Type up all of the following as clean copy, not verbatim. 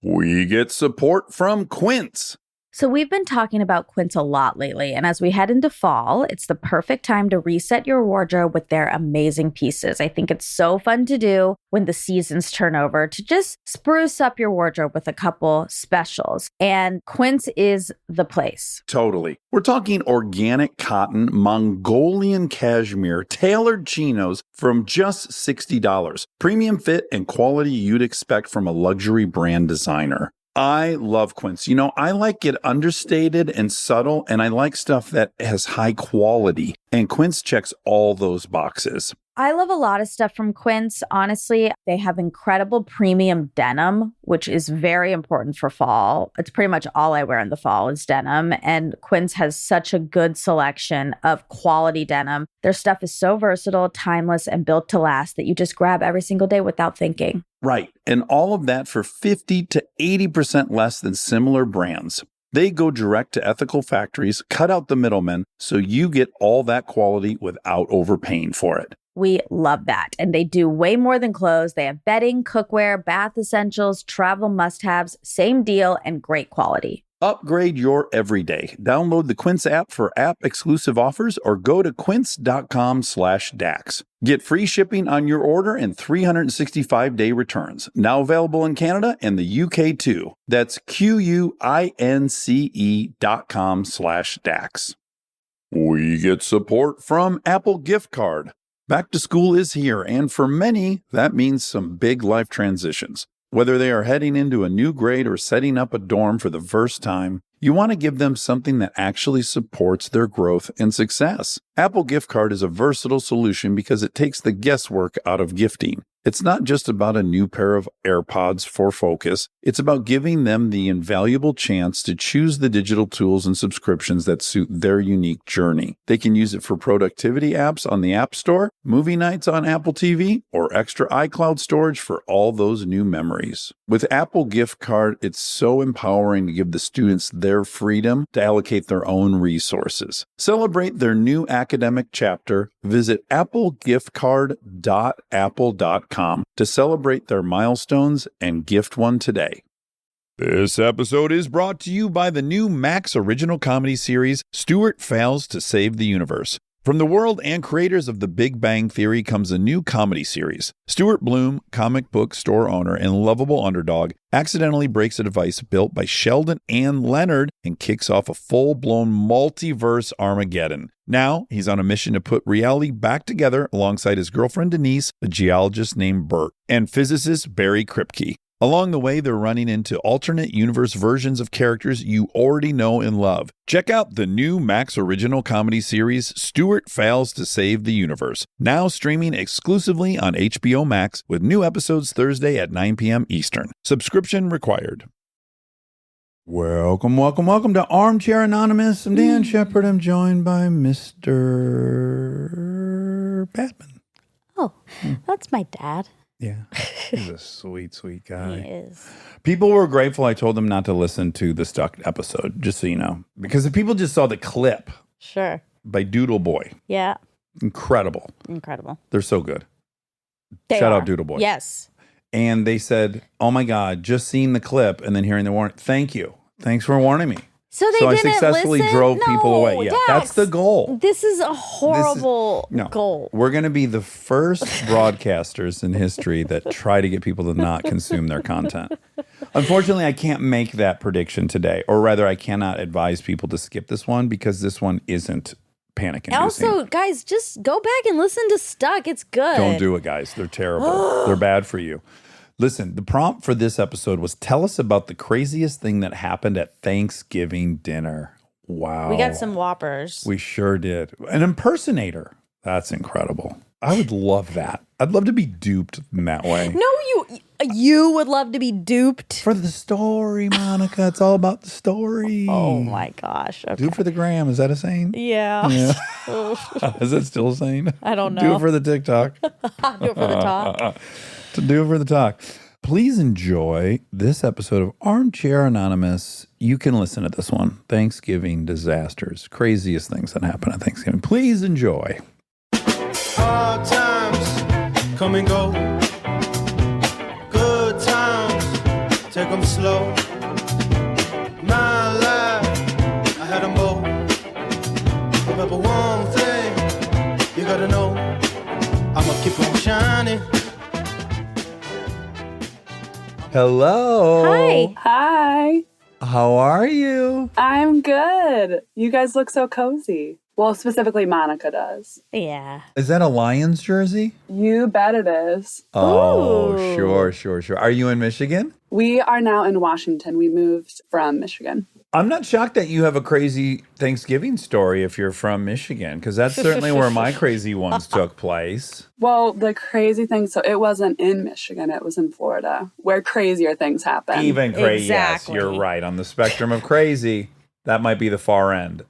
We get support from Quince. So we've been talking about Quince a lot lately, and as we head into fall, it's the perfect time to reset your wardrobe with their amazing pieces. I think it's so fun to do when the seasons turn over, to just spruce up your wardrobe with a couple specials. And Quince is the place. Totally. We're talking organic cotton, Mongolian cashmere, tailored chinos from just $60. Premium fit and quality you'd expect from a luxury brand designer. I love Quince. You know, I like it understated and subtle, and I like stuff that has high quality. And Quince checks all those boxes. I love a lot of stuff from Quince. Honestly, they have incredible premium denim, which is very important for fall. It's pretty much all I wear in the fall is denim. And Quince has such a good selection of quality denim. Their stuff is so versatile, timeless, and built to last that you just grab every single day without thinking. Right. And all of that for 50 to 80% less than similar brands. They go direct to ethical factories, cut out the middlemen, so you get all that quality without overpaying for it. We love that. And they do way more than clothes. They have bedding, cookware, bath essentials, travel must-haves, same deal, and great quality. Upgrade your everyday. Download the Quince app for app-exclusive offers or go to quince.com/Dax. Get free shipping on your order and 365-day returns. Now available in Canada and the UK too. That's QUINCE.com/Dax. We get support from Apple Gift Card. Back to school is here, and for many, that means some big life transitions. Whether they are heading into a new grade or setting up a dorm for the first time, you want to give them something that actually supports their growth and success. Apple Gift Card is a versatile solution because it takes the guesswork out of gifting. It's not just about a new pair of AirPods for focus. It's about giving them the invaluable chance to choose the digital tools and subscriptions that suit their unique journey. They can use it for productivity apps on the App Store, movie nights on Apple TV, or extra iCloud storage for all those new memories. With Apple Gift Card, it's so empowering to give the students their freedom to allocate their own resources. Celebrate their new academic chapter. Visit applegiftcard.apple.com to celebrate their milestones and gift one today. This episode is brought to you by the new Max original comedy series, Stuart Fails to Save the Universe. From the world and creators of The Big Bang Theory comes a new comedy series. Stuart Bloom, comic book store owner and lovable underdog, accidentally breaks a device built by Sheldon and Leonard and kicks off a full-blown multiverse Armageddon. Now, he's on a mission to put reality back together alongside his girlfriend Denise, a geologist named Bert, and physicist Barry Kripke. Along the way, they're running into alternate universe versions of characters you already know and love. Check out the new Max original comedy series, Stuart Fails to Save the Universe, now streaming exclusively on HBO Max with new episodes Thursday at 9 p.m. Eastern. Subscription required. Welcome to Armchair Anonymous. I'm Dan Shepard. I'm joined by Mr. Batman. Oh, that's my dad. Yeah, he's a sweet, sweet guy. He is. People were grateful I told them not to listen to the Stuck episode, just so you know. Because if people just saw the clip Sure. by Doodle Boy. Yeah. Incredible. They're so good. Shout out Doodle Boy. Yes. And they said, oh my God, just seeing the clip and then hearing the warning. Thank you. Thanks for warning me. So they I didn't successfully listen? drove people away. Yeah, Dax, that's the goal. This is a horrible goal. We're going to be the first broadcasters in history that try to get people to not consume their content. Unfortunately, I can't make that prediction today, or rather, I cannot advise people to skip this one because this one isn't panic-inducing. Also, guys, just go back and listen to Stuck. It's good. Don't do it, guys. They're terrible. They're bad for you. Listen, the prompt for this episode was tell us about the craziest thing that happened at Thanksgiving dinner. Wow. We got some Whoppers. We sure did. An impersonator. That's incredible. I would love that. I'd love to be duped in that way. No, you would love to be duped. For the story, Monica. It's all about the story. Oh my gosh. Okay. Do it for the gram. Is that a saying? Yeah. Is it still a saying? I don't know. Do it for the TikTok. Do it for the talk. To do it for the talk. Please enjoy this episode of Armchair Anonymous. You can listen to this one. Thanksgiving disasters. Craziest things that happen at Thanksgiving. Please enjoy. Hard times come and go. Good times take I'm slow. My life, I had a mo. Remember one thing, you gotta know, I'ma keep on shining. Hello. Hi. Hi. How are you? I'm good. You guys look so cozy. Well, specifically Monica does. Yeah. Is that a Lions jersey? You bet it is. Oh, Ooh. sure. Are you in Michigan? We are now in Washington. We moved from Michigan. I'm not shocked that you have a crazy Thanksgiving story if you're from Michigan, because that's certainly where my crazy ones took place. Well, the crazy thing, so it wasn't in Michigan, it was in Florida, where crazier things happen. Even crazy. Exactly. Yes, you're right. On the spectrum of crazy, that might be the far end.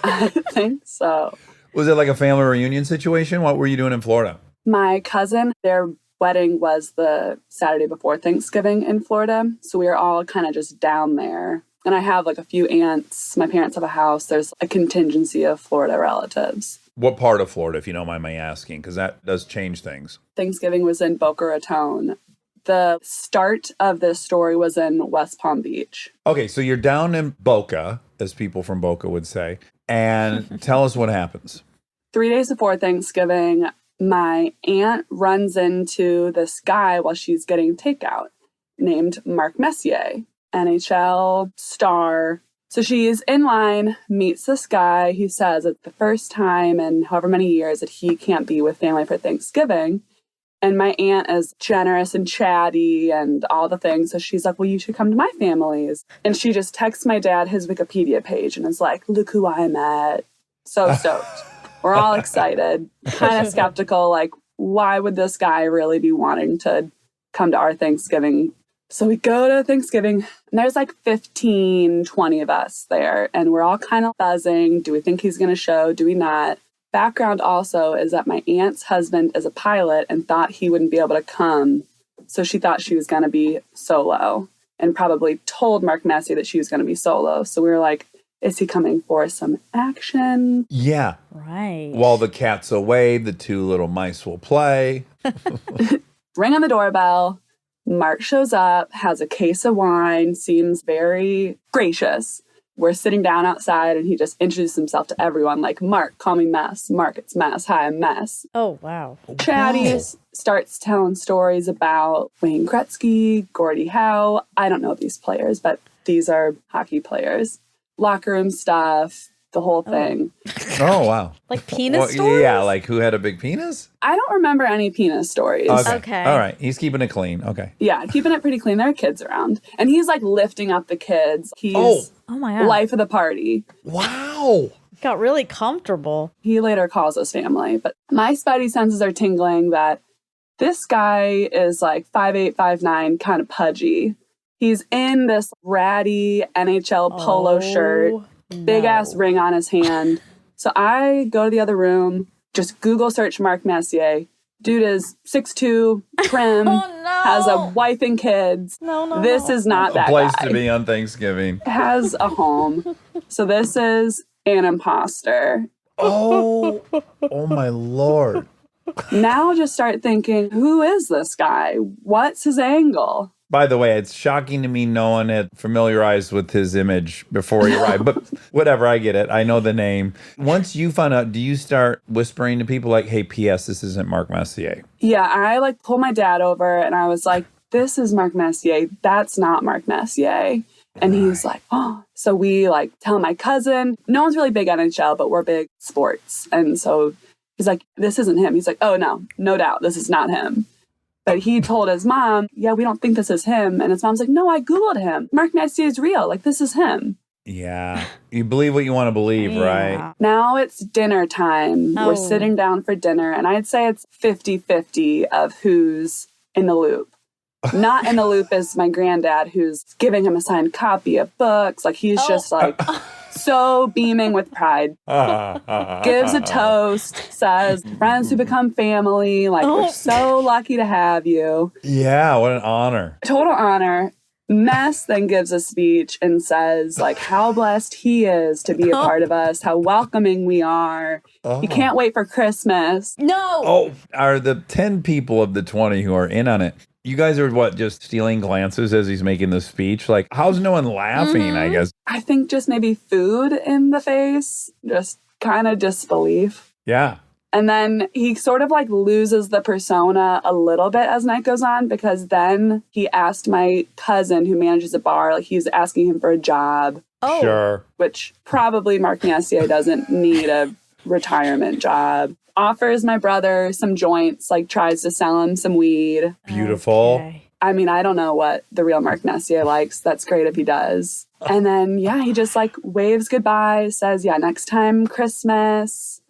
I think so. Was it like a family reunion situation? What were you doing in Florida? My cousin, their wedding was the Saturday before Thanksgiving in Florida. So we were all kind of just down there. And I have like a few aunts. My parents have a house. There's a contingency of Florida relatives. What part of Florida, if you don't mind my asking, because that does change things. Thanksgiving was in Boca Raton. The start of this story was in West Palm Beach. Okay, so you're down in Boca, as people from Boca would say, and tell us what happens. 3 days before Thanksgiving, my aunt runs into this guy while she's getting takeout named Mark Messier, NHL star. So she's in line, meets this guy. He says it's the first time in however many years that he can't be with family for Thanksgiving. And my aunt is generous and chatty and all the things. So she's like, well, you should come to my family's. And she just texts my dad his Wikipedia page and is like, look who I met. So stoked. We're all excited, kind of skeptical, like, why would this guy really be wanting to come to our Thanksgiving? So we go to Thanksgiving, and there's like 15, 20 of us there, and we're all kind of buzzing. Do we think he's going to show? Do we not? Background also is that my aunt's husband is a pilot and thought he wouldn't be able to come, so she thought she was going to be solo and probably told Mark Massey that she was going to be solo. So we were like, is he coming for some action? Yeah. Right. While the cat's away, the two little mice will play. Ring on the doorbell. Mark shows up, has a case of wine, seems very gracious. We're sitting down outside and he just introduced himself to everyone like, Mark, call me Mess. Mark, it's Mess. Hi, I'm Mess. Oh, wow. Chatty starts telling stories about Wayne Gretzky, Gordie Howe. I don't know these players, but these are hockey players. Locker room stuff, the whole thing. Oh, wow. Like penis stories? Yeah, like who had a big penis? I don't remember any penis stories. Okay. All right. He's keeping it clean. Okay. Yeah, keeping it pretty clean. There are kids around. And he's like lifting up the kids. He's Oh my God. life of the party. Wow. Got really comfortable. He later calls us family. But my spidey senses are tingling that this guy is like 5'8", 5'9", kind of pudgy. He's in this ratty NHL polo shirt, big ass ring on his hand. So I go to the other room, just Google search Mark Messier. Dude is 6'2", trim, has a wife and kids. This is not that Place guy. to be on Thanksgiving. Has a home. So this is an imposter. Oh my Lord. Now just start thinking, who is this guy? What's his angle? By the way, it's shocking to me no one had familiarized with his image before he arrived. But whatever, I get it. I know the name. Once you find out, do you start whispering to people like, hey, P.S., this isn't Mark Messier? Yeah, I like pulled my dad over and I was like, this is Mark Messier. That's not Mark Messier. And he's like, oh. So we like tell my cousin. No one's really big NHL, but we're big sports. And so he's like, this isn't him. He's like, oh, no doubt. This is not him. But he told his mom, yeah, we don't think this is him. And his mom's like, no, I Googled him. Mark Messier is real. Like, this is him. Yeah. You believe what you want to believe, right? Now it's dinner time. Oh. We're sitting down for dinner. And I'd say it's 50-50 of who's in the loop. Not in the loop is my granddad, who's giving him a signed copy of books. Like, he's just like so beaming with pride. Gives a toast, says, friends who become family. Like, we're so lucky to have you. Yeah, what an honor. Total honor. Mess then gives a speech and says, like, how blessed he is to be a part of us, how welcoming we are. He can't wait for Christmas. No. Oh, are the 10 people of the 20 who are in on it, You guys are what, just stealing glances as he's making the speech? Like, how's no one laughing, I guess? I think just maybe food in the face, just kind of disbelief. Yeah. And then he sort of like loses the persona a little bit as night goes on, because then he asked my cousin who manages a bar, like he's asking him for a job. Oh. Sure. Which probably Mark Messier doesn't need a retirement job. Offers my brother some joints, like tries to sell him some weed. Beautiful. Okay. I mean, I don't know what the real Mark Messier likes. That's great if he does. And then, yeah, he just like waves goodbye, says, yeah, next time Christmas.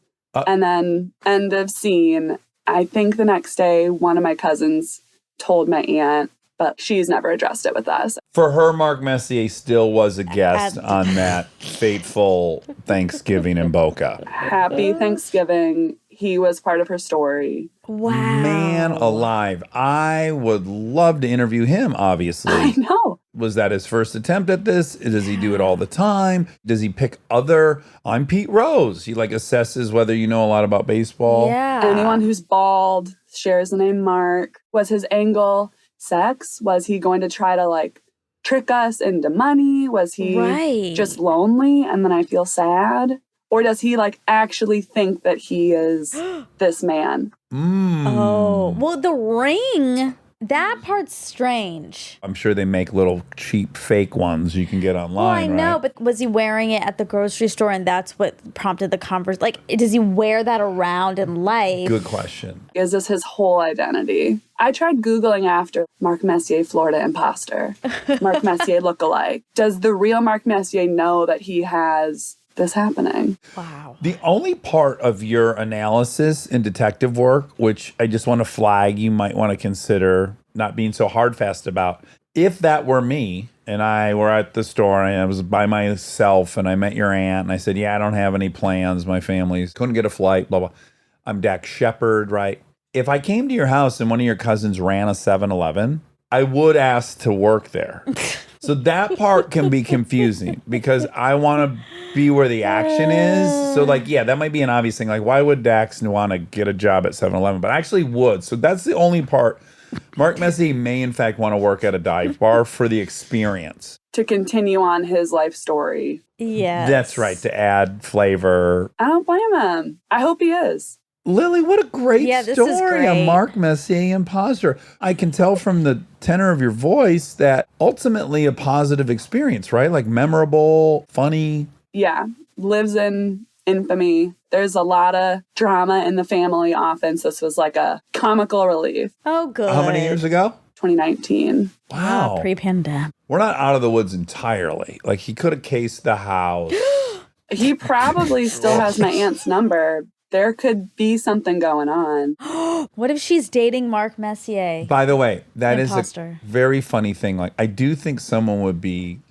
And then end of scene. I think the next day, one of my cousins told my aunt, but she's never addressed it with us. For her, Mark Messier still was a guest on that fateful Thanksgiving in Boca. Happy Thanksgiving. He was part of her story. Wow. Man alive. I would love to interview him, obviously. I know. Was that his first attempt at this? Does he do it all the time? Does he pick other? I'm Pete Rose. He like assesses whether you know a lot about baseball. Yeah. Anyone who's bald shares the name Mark. Was his angle sex? Was he going to try to like trick us into money? Was he just lonely and then I feel sad? Or does he like actually think that he is this man? Oh, well, the ring, that part's strange. I'm sure they make little cheap fake ones you can get online. Well, I know, right? but was he wearing it at the grocery store and that's what prompted the conversation? Like, does he wear that around in life? Good question. Is this his whole identity? I tried Googling after Mark Messier, Florida imposter, Mark Messier lookalike. Does the real Mark Messier know that he has this happening? Wow. The only part of your analysis in detective work, which I just want to flag, you might want to consider not being so hard-fast about. If that were me and I were at the store and I was by myself and I met your aunt and I said, yeah, I don't have any plans. My family couldn't get a flight, blah, blah. I'm Dax Shepard, right? If I came to your house and one of your cousins ran a 7-Eleven, I would ask to work there. So that part can be confusing because I want to be where the action is. So like, yeah, that might be an obvious thing. Like, why would Dax want to get a job at 7-Eleven? But I actually would. So that's the only part. Mark Messier may, in fact, want to work at a dive bar for the experience. To continue on his life story. Yeah. That's right, to add flavor. I don't blame him. I hope he is. Lily, what a great Yeah, this story, is great. a Mark Messier imposter. I can tell from the tenor of your voice that ultimately a positive experience, right? Like memorable, funny. Yeah, lives in infamy. There's a lot of drama in the family often, so this was like a comical relief. Oh, good. How many years ago? 2019. Wow. Pre-pandemic. We're not out of the woods entirely. Like, he could have cased the house. He probably still has my aunt's number. There could be something going on. What if she's dating Mark Messier? By the way, that is Imposter. a very funny thing. Like, I do think someone would be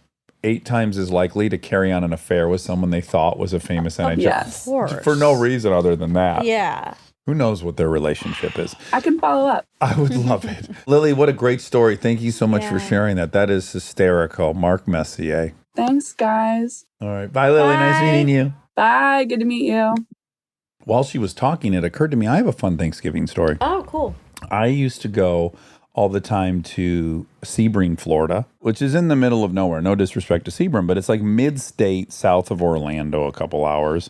8 times as likely to carry on an affair with someone they thought was a famous NHL. Yes. Of course. For no reason other than that. Yeah. Who knows what their relationship is? I can follow up. I would love it. Lily, what a great story. Thank you so much for Yeah. sharing that. That is hysterical. Mark Messier. Thanks, guys. All right. Bye, Lily. Nice Bye. meeting you. Bye. Good to meet you. While she was talking, it occurred to me I have a fun Thanksgiving story. Oh, cool. I used to go all the time to Sebring, Florida, which is in the middle of nowhere. No disrespect to Sebring, but it's like mid-state south of Orlando, a couple hours.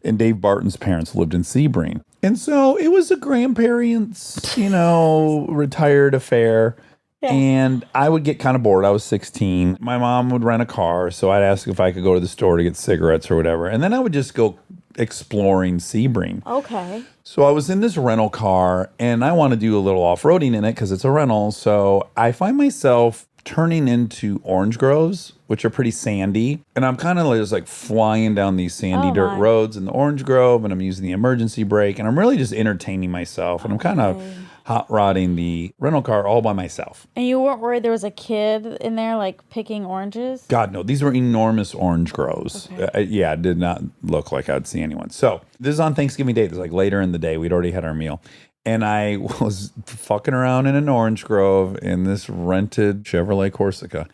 And Dave Barton's parents lived in Sebring. And so it was a grandparents, retired affair. Yeah. And I would get kind of bored. I was 16. My mom would rent a car, so I'd ask if I could go to the store to get cigarettes or whatever. And then I would just go exploring Sebring. Okay. So I was in this rental car, and I want to do a little off-roading in it because it's a rental. So I find myself turning into orange groves, which are pretty sandy. And I'm kind of just like flying down these sandy dirt my. roads in the orange grove, and I'm using the emergency brake, and I'm really just entertaining myself. And I'm kind of hot rodding the rental car all by myself. And you weren't worried there was a kid in there, like, picking oranges? God, no. These were enormous orange groves. Okay. Yeah, it did not look like I'd see anyone. So this is on Thanksgiving Day. This is like later in the day. We'd already had our meal. And I was fucking around in an orange grove in this rented Chevrolet Corsica.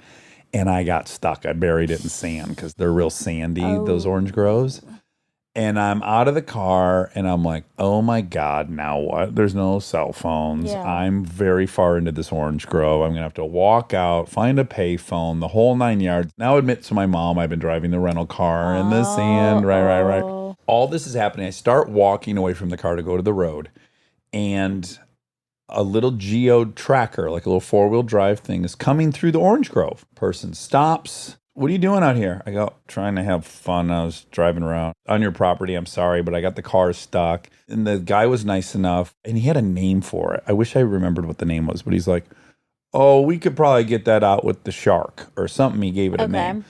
And I got stuck. I buried it in sand because they're real sandy, those orange groves. And I'm out of the car and I'm like, oh my God, now what? There's no cell phones. Yeah. I'm very far into this orange grove. I'm going to have to walk out, find a payphone, the whole 9 yards. Now admit to my mom I've been driving the rental car in the sand. Right. All this is happening. I start walking away from the car to go to the road. And a little geo tracker, like a little 4-wheel drive thing, is coming through the orange grove. Person stops. What are you doing out here? I go, trying to have fun. I was driving around on your property. I'm sorry, but I got the car stuck. And the guy was nice enough, and he had a name for it. I wish I remembered what the name was, but he's like, oh, we could probably get that out with the shark or something. He gave it a name.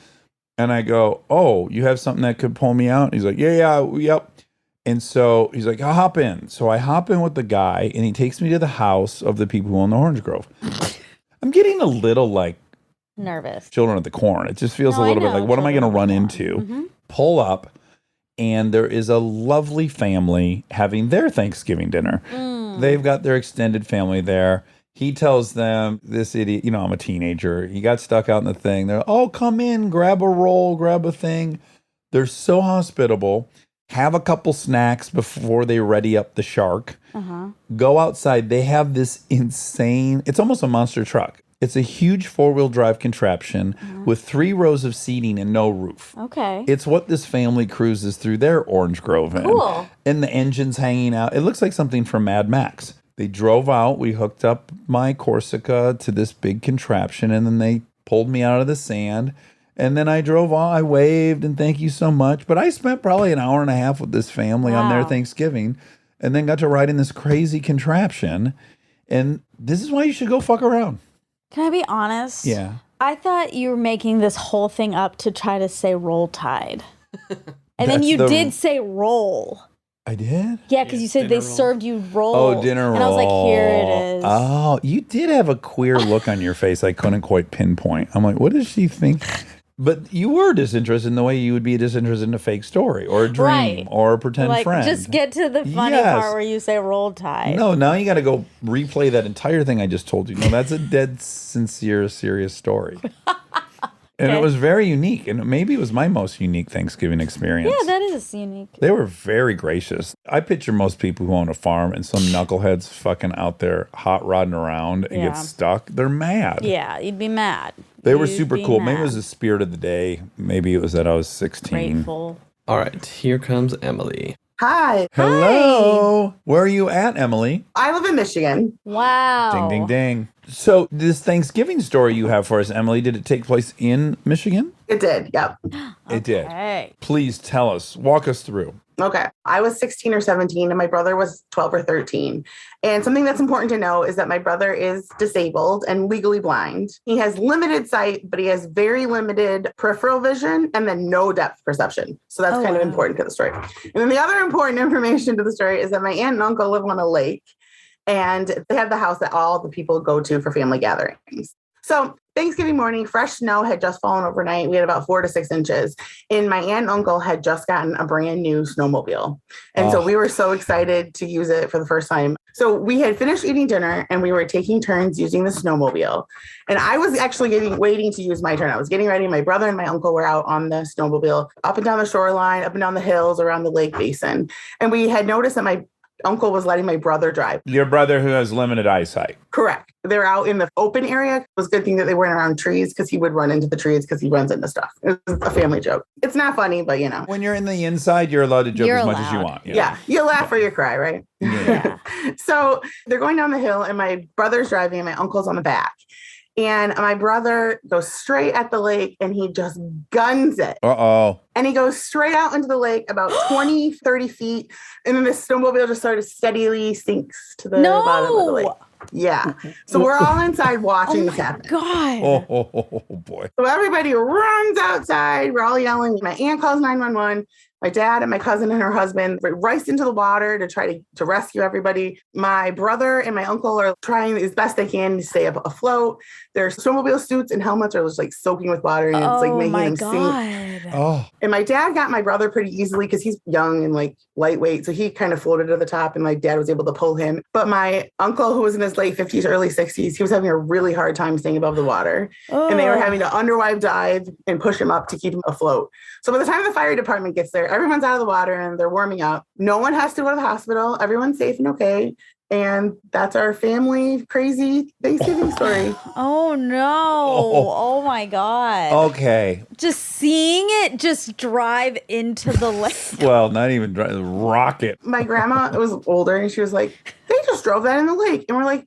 And I go, oh, you have something that could pull me out? He's like, yep. And so he's like, I'll hop in. So I hop in with the guy, and he takes me to the house of the people who own the orange grove. I'm getting a little like, nervous. Children of the Corn. It just feels a little bit like, what am I going to run into? Mm-hmm. Pull up, and there is a lovely family having their Thanksgiving dinner. They've got their extended family there. He tells them, this idiot, I'm a teenager. He got stuck out in the thing. They're, oh, come in, grab a roll, grab a thing. They're so hospitable. Have a couple snacks before they ready up the shark. Go outside. They have this insane, it's almost a monster truck. It's a huge 4-wheel drive contraption with 3 rows of seating and no roof. Okay. It's what this family cruises through their orange grove in. Cool. And the engine's hanging out. It looks like something from Mad Max. They drove out. We hooked up my Corsica to this big contraption, and then they pulled me out of the sand. And then I drove on. I waved and thank you so much. But I spent probably an hour and a half with this family on their Thanksgiving, and then got to ride in this crazy contraption. And this is why you should go fuck around. Can I be honest? Yeah. I thought you were making this whole thing up to try to say roll tide. And then you did say roll. I did? Yeah, because you said they served you roll. Oh, dinner roll. And I was like, here it is. Oh, you did have a queer look on your face I couldn't quite pinpoint. I'm like, what does she think? But you were disinterested in the way you would be disinterested in a fake story or a dream or a pretend friend. Just get to the funny part where you say roll tide. No, now you got to go replay that entire thing I just told you. No, that's a dead, sincere, serious story. And it was very unique. And maybe it was my most unique Thanksgiving experience. Yeah, that is unique. They were very gracious. I picture most people who own a farm and some knuckleheads fucking out there hot rodding around and get stuck. They're mad. Yeah, you'd be mad. They were super cool. Maybe it was the spirit of the day. Maybe it was that I was 16. Grateful. All right, here comes Emily. Hi. Hello. Where are you at, Emily? I live in Michigan. Wow. Ding, ding, ding. So this Thanksgiving story you have for us, Emily, did it take place in Michigan? It did, yep. It did. Okay. Please tell us. Walk us through. Okay. I was 16 or 17 and my brother was 12 or 13. And something that's important to know is that my brother is disabled and legally blind. He has limited sight, but he has very limited peripheral vision and then no depth perception. So that's kind of important to the story. And then the other important information to the story is that my aunt and uncle live on a lake and they have the house that all the people go to for family gatherings. So Thanksgiving morning, fresh snow had just fallen overnight. We had about 4 to 6 inches. And my aunt and uncle had just gotten a brand new snowmobile. And so we were so excited to use it for the first time. So we had finished eating dinner and we were taking turns using the snowmobile. And I was actually waiting to use my turn. I was getting ready. My brother and my uncle were out on the snowmobile, up and down the shoreline, up and down the hills around the lake basin. And we had noticed that my uncle was letting my brother drive. Your brother who has limited eyesight. Correct. They're out in the open area. It was a good thing that they weren't around trees because he would run into the trees because he runs into stuff. It was a family joke. It's not funny, but you know. When you're in the inside, you're allowed to joke as much as you want. Yeah. You laugh or you cry, right? Yeah. So they're going down the hill and my brother's driving and my uncle's on the back. And my brother goes straight at the lake and he just guns it. Uh-oh. And he goes straight out into the lake about 20, 30 feet. And then the snowmobile just sort of steadily sinks to the bottom of the lake. Yeah. So we're all inside watching this happen. God. Oh, boy. So everybody runs outside. We're all yelling. My aunt calls 911. My dad and my cousin and her husband race into the water to try to rescue everybody. My brother and my uncle are trying as best they can to stay afloat. Their snowmobile suits and helmets are just like soaking with water and it's like making them sink. Oh. And my dad got my brother pretty easily because he's young and like lightweight. So he kind of floated to the top and my dad was able to pull him. But my uncle, who was in his late 50s, early 60s, he was having a really hard time staying above the water. And they were having to underwipe dive and push him up to keep him afloat. So by the time the fire department gets there, everyone's out of the water and they're warming up. No one has to go to the hospital. Everyone's safe and okay. And that's our family crazy Thanksgiving story. Oh no. Oh my God. Okay. Just seeing it just drive into the lake. Well, not even rocket. My grandma was older and she was like, they just drove that in the lake. And we're like,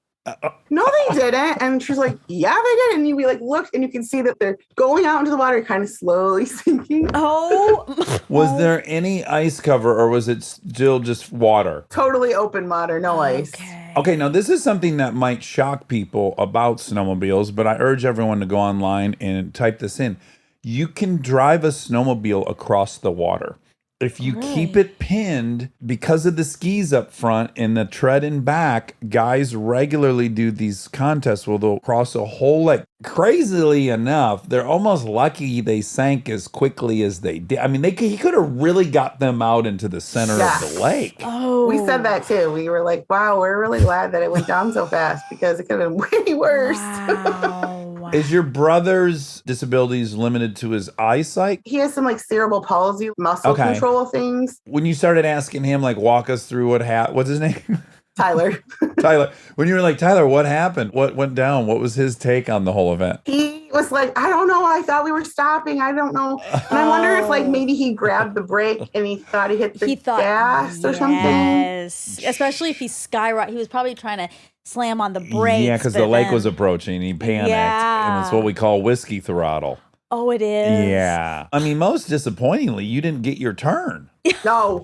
no, they didn't. And she's like, yeah, they did. And we like looked and you can see that they're going out into the water, kind of slowly sinking. Oh. Was there any ice cover or was it still just water? Totally open water, no ice. Okay, now this is something that might shock people about snowmobiles, but I urge everyone to go online and type this in. You can drive a snowmobile across the water. If you keep it pinned, because of the skis up front and the tread in back, guys regularly do these contests where they'll cross a whole lake. Crazily enough, they're almost lucky they sank as quickly as they did. I mean, he could have really got them out into the center of the lake. Oh. We said that too. We were like, wow, we're really glad that it went down so fast because it could have been way worse. Wow. Is your brother's disabilities limited to his eyesight? He has some like cerebral palsy, muscle control things. When you started asking him, like, walk us through what's his name? Tyler. Tyler. When you were like, Tyler, what happened? What went down? What was his take on the whole event? He was like, I don't know. I thought we were stopping. I don't know. And I wonder if like maybe he grabbed the brake and he thought he hit the gas or something. Yes. Especially if he skyrocketed. He was probably trying to slam on the brakes. Yeah, because the lake was approaching. He panicked. Yeah. And it's what we call whiskey throttle. Oh, it is? Yeah. I mean, most disappointingly, you didn't get your turn. No.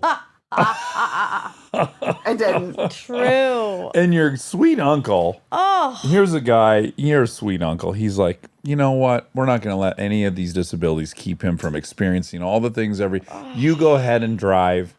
I didn't. True. And your sweet uncle. Oh. Here's a guy, your sweet uncle. He's like, you know what? We're not going to let any of these disabilities keep him from experiencing all the things you go ahead and drive.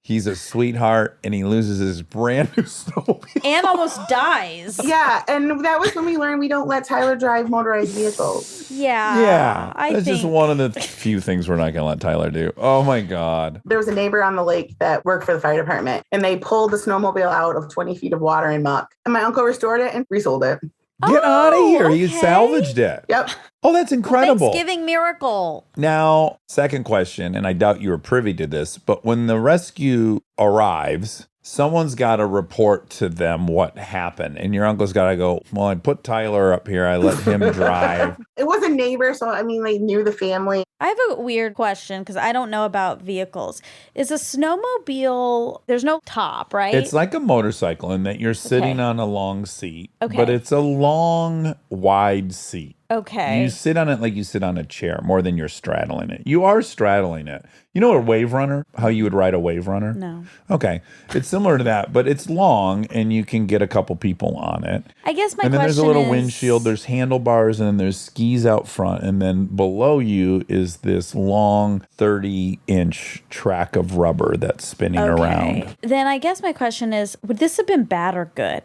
He's a sweetheart, and he loses his brand new snowmobile. And almost dies. Yeah, and that was when we learned we don't let Tyler drive motorized vehicles. Yeah. Yeah. I That's think just one of the few things we're not going to let Tyler do. Oh, my God. There was a neighbor on the lake that worked for the fire department, and they pulled the snowmobile out of 20 feet of water and muck. And my uncle restored it and resold it. Get out of here. okay. He salvaged it. Yep. Oh, that's incredible. Thanksgiving miracle. Now, second question, and I doubt you were privy to this, but when the rescue arrives, someone's got to report to them what happened. And your uncle's got to go, well, I put Tyler up here. I let him drive. It was a neighbor, so I mean, they knew the family. I have a weird question because I don't know about vehicles. Is a snowmobile, there's no top, right? It's like a motorcycle in that you're sitting on a long seat, but it's a long, wide seat. Okay. You sit on it like you sit on a chair more than you're straddling it. You are straddling it. You know a wave runner? How you would ride a wave runner? No. Okay. It's similar to that, but it's long and you can get a couple people on it. I guess my question is... And then there's a little windshield, there's handlebars, and then there's skis out front. And then below you is this long 30-inch track of rubber that's spinning around. Then I guess my question is, would this have been bad or good?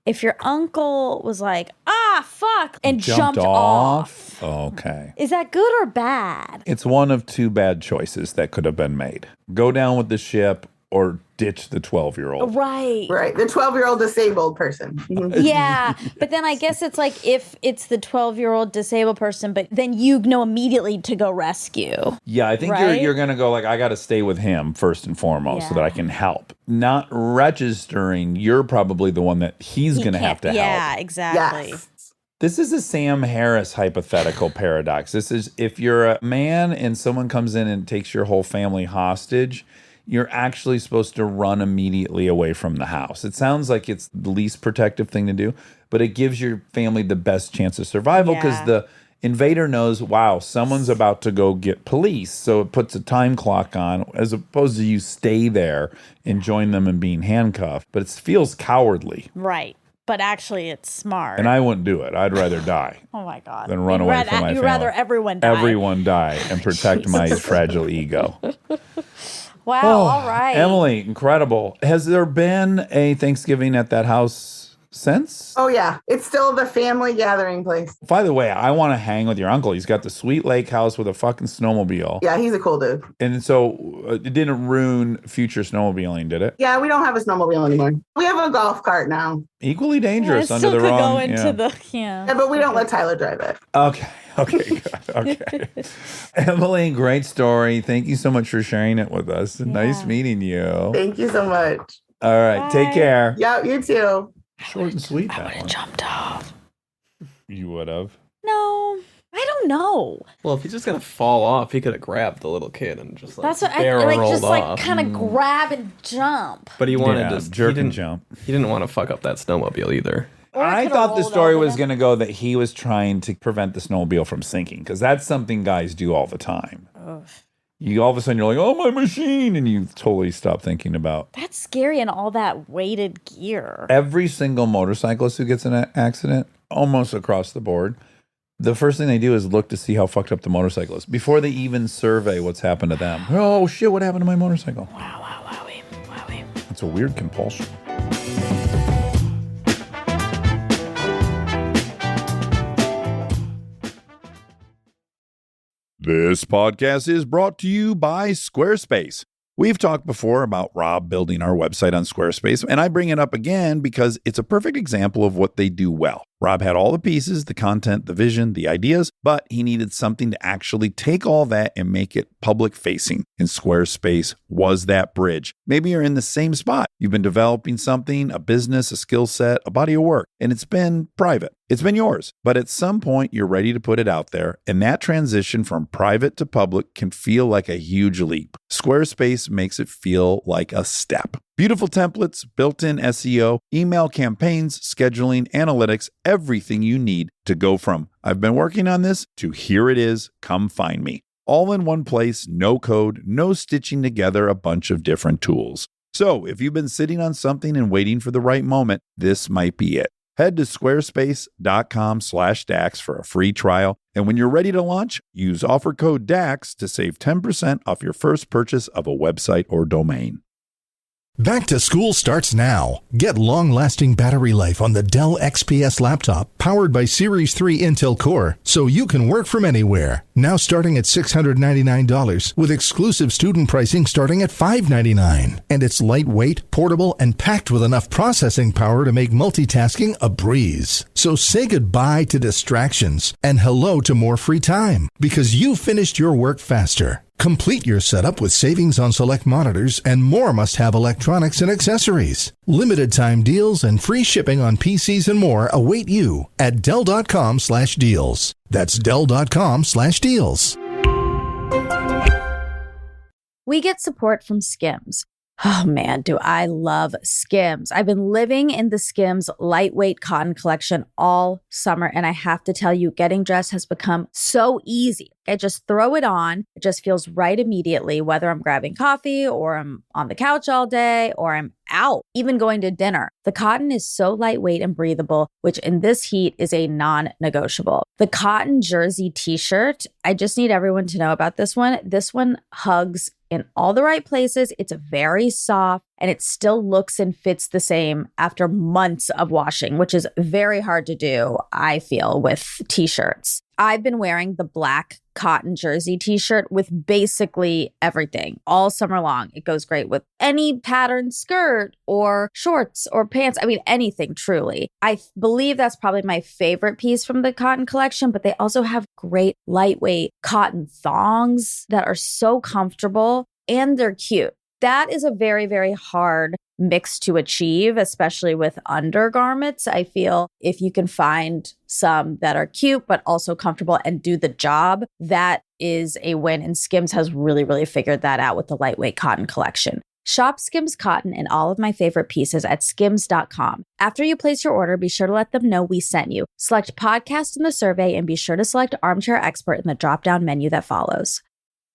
If your uncle was like, fuck, and jumped off. Okay. Is that good or bad? It's one of two bad choices that could have been made. Go down with the ship or ditch the 12-year-old. Right. Right. The 12-year-old disabled person. Yeah. But then I guess it's like if it's the 12-year-old disabled person, but then you know immediately to go rescue. Yeah, I think you're going to go like, I got to stay with him first and foremost so that I can help. Not registering, you're probably the one that he's going to have to help. Yeah, exactly. Yes. This is a Sam Harris hypothetical paradox. This is if you're a man and someone comes in and takes your whole family hostage, you're actually supposed to run immediately away from the house. It sounds like it's the least protective thing to do, but it gives your family the best chance of survival because the invader knows, wow, someone's about to go get police. So it puts a time clock on as opposed to you stay there and join them in being handcuffed. But it feels cowardly. Right. But actually, it's smart. And I wouldn't do it. I'd rather die. Oh, my God. Than run away from my family. You'd rather everyone die. Everyone die and protect my fragile ego. Wow, all right. Emily, incredible. Has there been a Thanksgiving at that house since? Oh, yeah. It's still the family gathering place. By the way, I want to hang with your uncle. He's got the sweet lake house with a fucking snowmobile. Yeah, he's a cool dude. And so it didn't ruin future snowmobiling, did it? Yeah, we don't have a snowmobile anymore. We have a golf cart now. Equally dangerous I under still the could wrong. go into the Yeah, but we don't let Tyler drive it. Okay. Okay. Good. Okay. Emily, great story. Thank you so much for sharing it with us. Nice meeting you. Thank you so much. All right. Bye. Take care. Yeah, you too. Short and sweet. I would have jumped off. You would have. No, I don't know. Well, if he's just gonna fall off, he could have grabbed the little kid and just like That's what I barrel like. rolled Just off. like kind of grab and jump. But he wanted to jerk he didn't, and jump. He didn't want to fuck up that snowmobile either. Or I could've thought the rolled story over was them. going to go that he was trying to prevent the snowmobile from sinking because that's something guys do all the time. Ugh. You all of a sudden you're like, oh, my machine, and you totally stop thinking about. That's scary and all that weighted gear. Every single motorcyclist who gets in an accident, almost across the board, the first thing they do is look to see how fucked up the motorcycle is before they even survey what's happened to them. Oh shit, what happened to my motorcycle? Wow, wowie. It's a weird compulsion. This podcast is brought to you by Squarespace. We've talked before about Rob building our website on Squarespace, and I bring it up again because it's a perfect example of what they do well. Rob had all the pieces, the content, the vision, the ideas, but he needed something to actually take all that and make it public facing. And Squarespace was that bridge. Maybe you're in the same spot. You've been developing something, a business, a skill set, a body of work, and it's been private. It's been yours. But at some point, you're ready to put it out there. And that transition from private to public can feel like a huge leap. Squarespace makes it feel like a step. Beautiful templates, built-in SEO, email campaigns, scheduling, analytics, everything you need to go from I've been working on this to here it is, come find me. All in one place, no code, no stitching together a bunch of different tools. So if you've been sitting on something and waiting for the right moment, this might be it. Head to squarespace.com/DAX for a free trial. And when you're ready to launch, use offer code DAX to save 10% off your first purchase of a website or domain. Back to school starts now. Get long-lasting battery life on the Dell XPS laptop powered by Series 3 Intel Core so you can work from anywhere. Now starting at $699 with exclusive student pricing starting at $599. And it's lightweight, portable, and packed with enough processing power to make multitasking a breeze. So say goodbye to distractions and hello to more free time because you finished your work faster. Complete your setup with savings on select monitors and more must-have electronics and accessories. Limited time deals and free shipping on PCs and more await you at Dell.com/deals. That's Dell.com/deals. We get support from Skims. Oh man, do I love Skims. I've been living in the Skims lightweight cotton collection all summer, and I have to tell you, getting dressed has become so easy. I just throw it on. It just feels right immediately, whether I'm grabbing coffee or I'm on the couch all day or I'm out, even going to dinner. The cotton is so lightweight and breathable, which in this heat is a non-negotiable. The cotton jersey t-shirt, I just need everyone to know about this one. This one hugs in all the right places. It's very soft and it still looks and fits the same after months of washing, which is very hard to do, I feel, with t-shirts. I've been wearing the black cotton jersey t-shirt with basically everything all summer long. It goes great with any patterned skirt or shorts or pants. I mean, anything truly. I believe that's probably my favorite piece from the cotton collection, but they also have great lightweight cotton thongs that are so comfortable and they're cute. That is a very, very hard mix to achieve, especially with undergarments. I feel if you can find some that are cute, but also comfortable and do the job, that is a win. And Skims has really, really figured that out with the lightweight cotton collection. Shop Skims cotton and all of my favorite pieces at skims.com. After you place your order, be sure to let them know we sent you. Select podcast in the survey and be sure to select Armchair Expert in the drop-down menu that follows.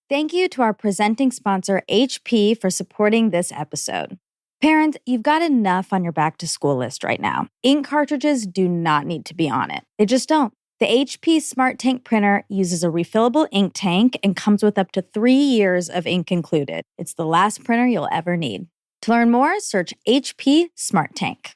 Thank you to our presenting sponsor, HP, for supporting this episode. Parents, you've got enough on your back-to-school list right now. Ink cartridges do not need to be on it. They just don't. The HP Smart Tank printer uses a refillable ink tank and comes with up to 3 years of ink included. It's the last printer you'll ever need. To learn more, search HP Smart Tank.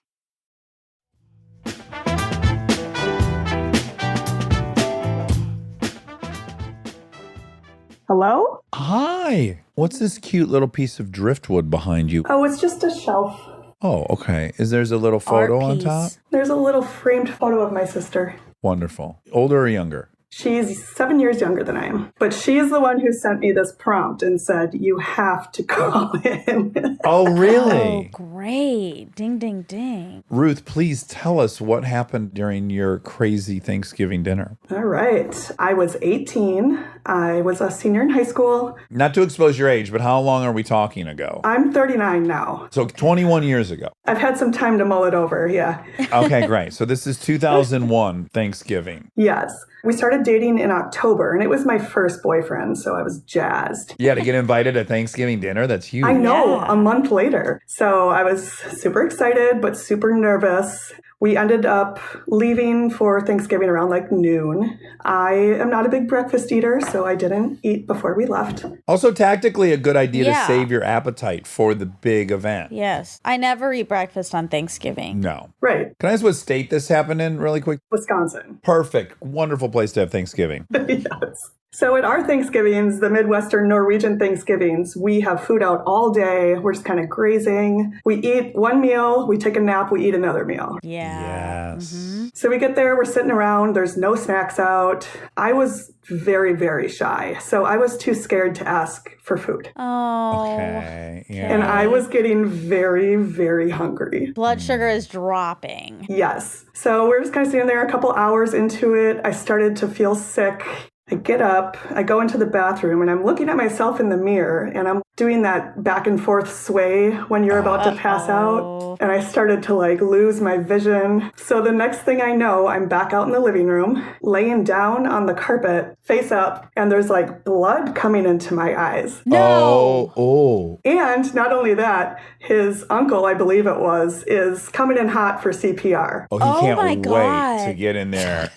Hello? Hi. What's this cute little piece of driftwood behind you? Oh, it's just a shelf. Oh, okay. There's a little photo on top? There's a little framed photo of my sister. Wonderful. Older or younger? She's 7 years younger than I am, but she's the one who sent me this prompt and said, you have to call in. Oh, really? Oh, great. Ding, ding, ding. Ruth, please tell us what happened during your crazy Thanksgiving dinner. All right. I was 18. I was a senior in high school. Not to expose your age, but how long are we talking ago? I'm 39 now. So 21 years ago. I've had some time to mull it over, yeah. Okay, great. So this is 2001 Thanksgiving. Yes. We started dating in October, and it was my first boyfriend, so I was jazzed. Yeah, to get invited to Thanksgiving dinner, that's huge. I know, a month later. So I was super excited, but super nervous. We ended up leaving for Thanksgiving around like noon. I am not a big breakfast eater, so I didn't eat before we left. Also, tactically, a good idea to save your appetite for the big event. Yes. I never eat breakfast on Thanksgiving. No. Right. Can I ask what state this happened in really quick? Wisconsin. Perfect. Wonderful place to have Thanksgiving. Yes. So at our Thanksgivings, the Midwestern Norwegian Thanksgivings, we have food out all day. We're just kind of grazing. We eat one meal, we take a nap, we eat another meal. Yeah. Yes. Mm-hmm. So we get there, we're sitting around, there's no snacks out. I was very, very shy, so I was too scared to ask for food. Oh. Okay. Yeah. And I was getting very, very hungry. Blood sugar is dropping. Yes. So we're just kind of sitting there a couple hours into it. I started to feel sick. I get up, I go into the bathroom, and I'm looking at myself in the mirror, and I'm doing that back and forth sway when you're about to pass out. And I started to like lose my vision. So the next thing I know, I'm back out in the living room, laying down on the carpet, face up, and there's like blood coming into my eyes. No. Oh. And not only that, his uncle, I believe it was, is coming in hot for CPR. Oh, he Oh can't my wait God. to get in there.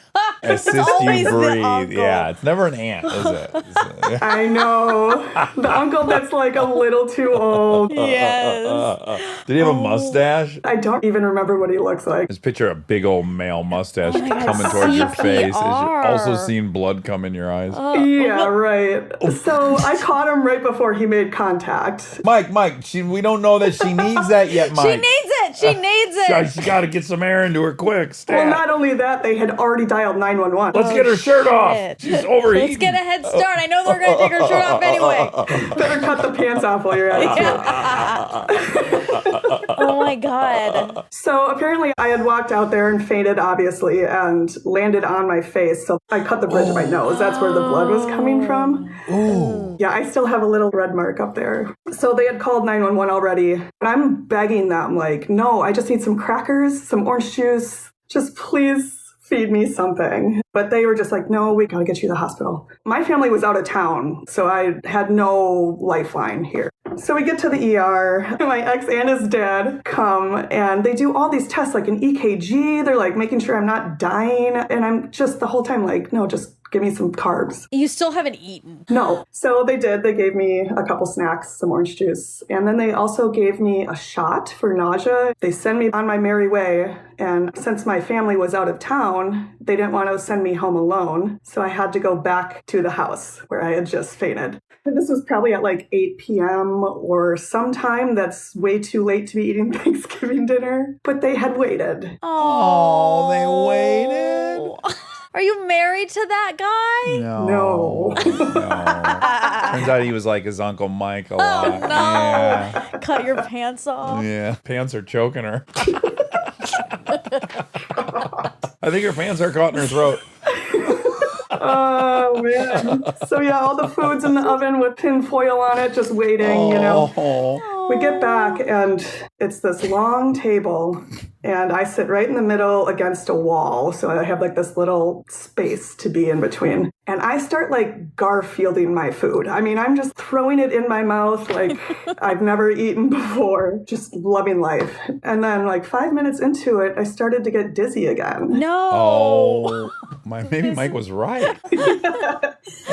Assist always you the breathe. uncle. Yeah, it's never an aunt, is it? I know. The uncle that's like a little too old. Yes. Did he have a mustache? I don't even remember what he looks like. Just picture a big old male mustache Oh my God, coming towards your face. As you're CPR. also seeing blood come in your eyes. Yeah, right. So I caught him right before he made contact. Mike, we don't know that she needs that yet, Mike. She needs it. She needs it. She's got to get some air into her quick. Stat. Well, not only that, they had already dialed 911. Let's get her shirt off. shit. She's overheating. Let's get a head start. I know they're going to take her shirt off anyway. Better cut the pants off while you're at it. Oh my God. So apparently I had walked out there and fainted, obviously, and landed on my face. So I cut the bridge of my nose. That's where the blood was coming from. Ooh. Yeah, I still have a little red mark up there. So they had called 911 already. And I'm begging them, like, no, I just need some crackers, some orange juice. Just please feed me something. But they were just like, no, we gotta get you to the hospital. My family was out of town, so I had no lifeline here. So we get to the ER. My ex and his dad come, and they do all these tests, like an EKG. They're like making sure I'm not dying. And I'm just the whole time like, no, just give me some carbs. You still haven't eaten. No. So they did. They gave me a couple snacks, some orange juice. And then they also gave me a shot for nausea. They sent me on my merry way. And since my family was out of town, they didn't want to send me home alone. So I had to go back to the house where I had just fainted. This was probably at like 8 p.m. or sometime that's way too late to be eating Thanksgiving dinner. But they had waited. Oh, they waited? Are you married to that guy? No. Turns out he was like his Uncle Mike a lot. Oh, no. Yeah. Cut your pants off. Yeah. Pants are choking her. I think her pants are caught in her throat. Oh, man. So, yeah, all the food's in the oven with tin foil on it, just waiting, you know. We get back, and it's this long table, and I sit right in the middle against a wall, so I have, like, this little space to be in between. And I start, like, Garfielding my food. I mean, I'm just throwing it in my mouth like I've never eaten before, just loving life. And then, like, 5 minutes into it, I started to get dizzy again. No. Oh, maybe Mike was right.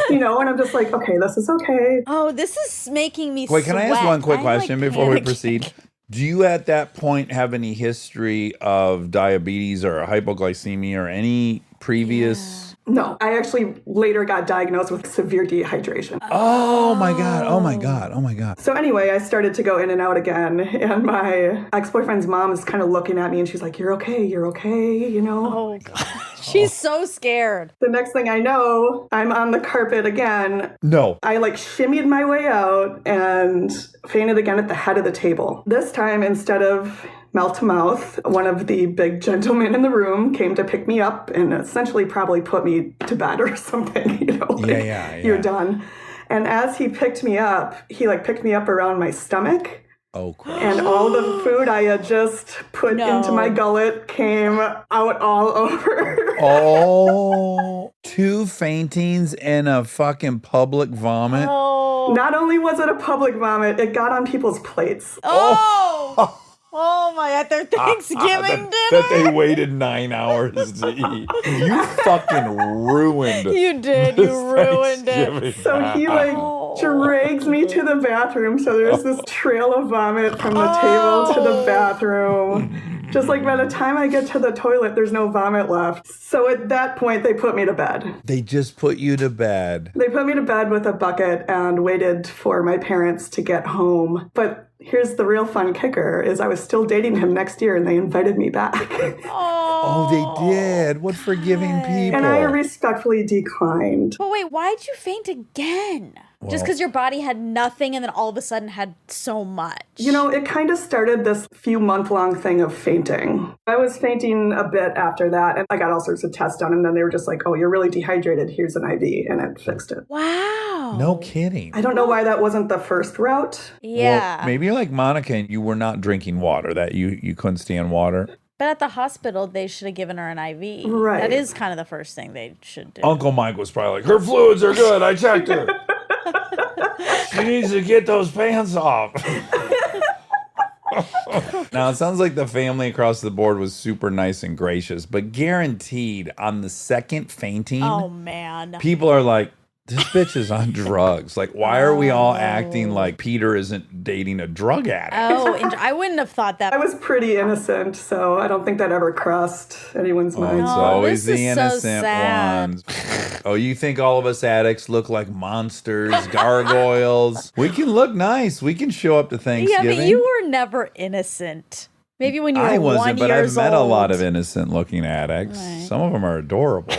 You know, and I'm just like, okay, this is okay. Oh, this is making me Wait, can I ask sweat. one quick I'm, question like, before we panicking. proceed? Do you at that point have any history of diabetes or hypoglycemia or any previous No, I actually later got diagnosed with severe dehydration. Oh my God. Oh my God. Oh my God. So anyway, I started to go in and out again, and my ex-boyfriend's mom is kind of looking at me, and she's like, you're okay, you know? Oh, God. She's so scared. The next thing I know, I'm on the carpet again. No. I like shimmied my way out and fainted again at the head of the table. This time, instead of mouth to mouth, one of the big gentlemen in the room came to pick me up and essentially probably put me to bed or something, you know, like, Yeah. you're done. And as he picked me up, he like picked me up around my stomach. Oh, crap. And all the food I had just put into my gullet came out all over. Oh, 2 faintings and a fucking public vomit. Oh. Not only was it a public vomit, it got on people's plates. Oh. Oh my God, their Thanksgiving dinner. That they waited 9 hours to eat. You fucking ruined it. You did. You ruined it. So he like drags me to the bathroom. So there's this trail of vomit from the table to the bathroom. Just like by the time I get to the toilet, there's no vomit left. So at that point, they put me to bed. They just put you to bed. They put me to bed with a bucket and waited for my parents to get home. But here's the real fun kicker is I was still dating him next year and they invited me back. Oh, they did. What forgiving people. And I respectfully declined. But wait, why'd you faint again? Just because your body had nothing and then all of a sudden had so much? You know, it kind of started this few month-long thing of fainting. I was fainting a bit after that, and I got all sorts of tests done, and then they were just like, oh, you're really dehydrated. Here's an IV, and it fixed it. Wow. No kidding. I don't know why that wasn't the first route. Yeah. Well, maybe you're like Monica and you were not drinking water, that you couldn't stand water. But at the hospital, they should have given her an IV. Right. That is kind of the first thing they should do. Uncle Mike was probably like, her fluids are good. I checked her. She needs to get those pants off. Now, it sounds like the family across the board was super nice and gracious, but guaranteed on the second fainting, Oh, man. people are like, this bitch is on drugs. Like, why are we all acting like Peter isn't dating a drug addict? Oh, I wouldn't have thought that. I was pretty innocent, so I don't think that ever crossed anyone's Oh, mind. it's Oh, always this the is so innocent sad. ones. Oh, you think all of us addicts look like monsters, gargoyles? We can look nice. We can show up to Yeah, Thanksgiving. but you were never innocent. Maybe when you were I wasn't, 1 but year I've met a lot of old. innocent-looking addicts. Right. Some of them are adorable.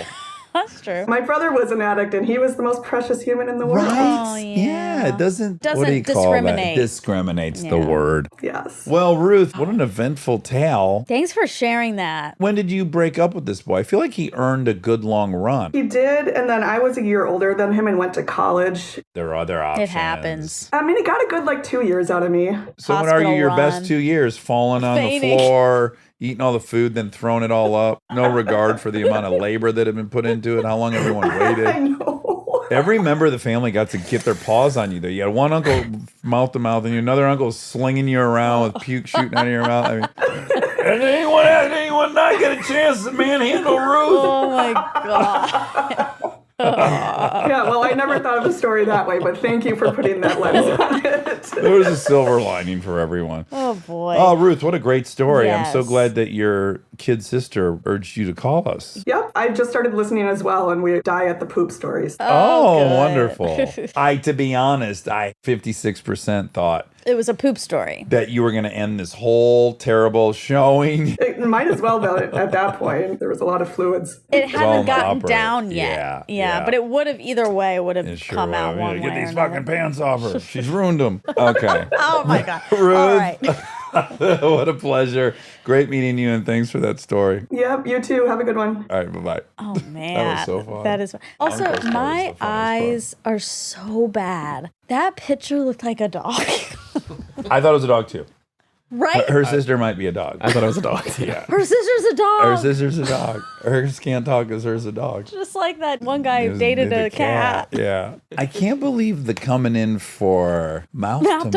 That's true. My brother was an addict, and he was the most precious human in the world. Oh, Yeah, it doesn't. What do Doesn't you call that? discriminate. Discriminates the Yeah. word. Yes. Well, Ruth, what an eventful tale. Thanks for sharing that. When did you break up with this boy? I feel like he earned a good long run. He did, and then I was a year older than him and went to college. There are other options. It happens. I mean, he got a good, 2 years out of me. So would argue Hospital your run. best 2 years, falling on Fainting. the floor, eating all the food, then throwing it all up. No regard for the amount of labor that had been put into it, how long everyone I waited. know. Every member of the family got to get their paws on you, though. You had one uncle mouth to mouth, and another uncle slinging you around with puke shooting out of your mouth. I mean, and anyone not get a chance to manhandle Ruth? Oh my God. Yeah, well, I never thought of the story that way, but thank you for putting that lens on it. There was a silver lining for everyone. Oh boy. Oh, Ruth, what a great story. I'm so Yes. glad that your kid sister urged you to call us. Yep, I just started listening as well, and we die at the poop stories. Oh, good. wonderful. To be honest, I 56% thought It was a poop story. that you were going to end this whole terrible showing. It might as well, though, at that point. There was a lot of fluids. It all hadn't in gotten opera. down yet. Yeah. but it would have either way would have It sure come out will. one Get way these or fucking another. pants off her. She's ruined them. Okay. Oh my God. Ruth. All right. What a pleasure. Great meeting you, and thanks for that story. Yep, you too. Have a good one. All right, bye-bye. Oh man. so fun. That is also Uncle's story my is the funniest eyes are so bad. That picture looked like a dog. I thought it was a dog, too. Right? Her sister might be a dog. I thought it was a dog. Yeah. Her sister's a dog. Her sister's a dog. Hers can't talk because hers a dog. Just like that one guy It who was dated the a cat. Yeah. I can't believe the coming in for mouth Mouth.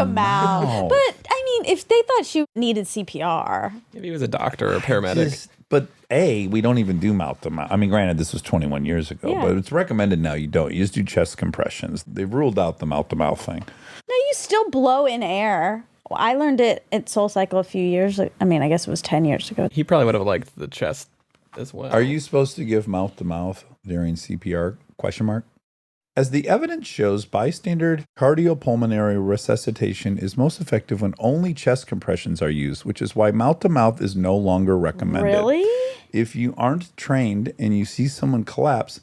But I mean, if they thought she needed CPR, Maybe he was a doctor or a paramedic. But we don't even do mouth to mouth. I mean, granted, this was 21 years ago, Yeah. but it's recommended now you don't. You just do chest compressions. They've ruled out the mouth to mouth thing. no, you still blow in air. Well, I learned it at Soul Cycle a few years. I mean, I guess it was 10 years ago. He probably would have liked the chest as well. Are you supposed to give mouth to mouth? during CPR? As the evidence shows, bystander cardiopulmonary resuscitation is most effective when only chest compressions are used, which is why mouth-to-mouth is no longer recommended. Really? If you aren't trained and you see someone collapse,